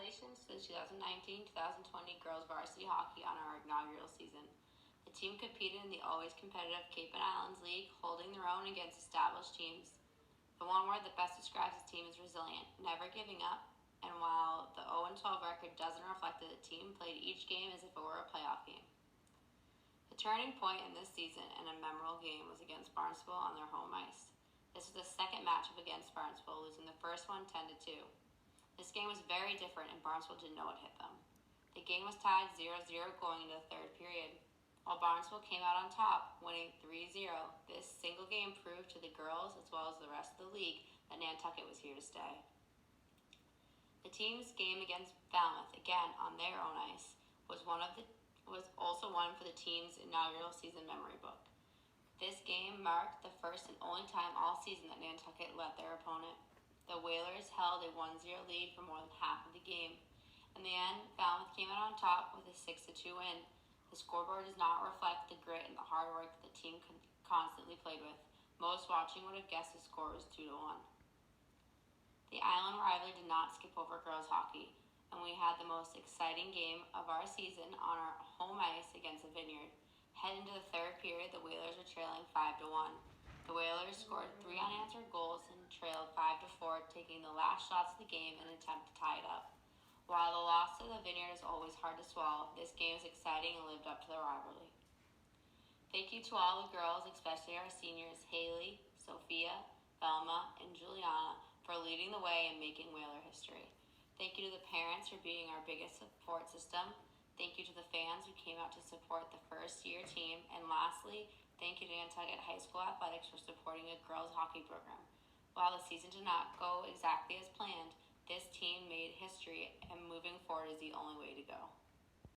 Congratulations to the 2019-2020 girls varsity hockey on our inaugural season. The team competed in the always competitive Cape and Islands League, holding their own against established teams. The one word that best describes the team is resilient, never giving up, and while the 0-12 record doesn't reflect it, the team played each game as if it were a playoff game. The turning point in this season and a memorable game was against Barnstable on their home ice. This was the second matchup against Barnstable, losing the first one 10-2. This game was very different and Barnstable didn't know what hit them. The game was tied 0-0 going into the third period. While Barnstable came out on top, winning 3-0, this single game proved to the girls as well as the rest of the league that Nantucket was here to stay. The team's game against Falmouth, again on their own ice, was also one for the team's inaugural season memory book. This game marked the first and only time all season that Nantucket led their opponent. The Whalers held a 1-0 lead for more than half of the game. In the end, Falmouth came out on top with a 6-2 win. The scoreboard does not reflect the grit and the hard work that the team constantly played with. Most watching would have guessed the score was 2-1. The island rivalry did not skip over girls hockey, and we had the most exciting game of our season on our home ice against the Vineyard. Heading into the third period, the Whalers were trailing 5-1. The Whalers scored 3 unanswered goals and trailed 5-4, taking the last shots of the game in an attempt to tie it up. While the loss to the Vineyard is always hard to swallow, this game was exciting and lived up to the rivalry. Thank you to all the girls, especially our seniors Haley, Sophia, Velma, and Juliana for leading the way and making Whaler history. Thank you to the parents for being our biggest support system. Thank you to the fans who came out to support the first-year team. And lastly, thank you to Nantucket High School Athletics for supporting a girls hockey program. While the season did not go exactly as planned, this team made history, and moving forward is the only way to go.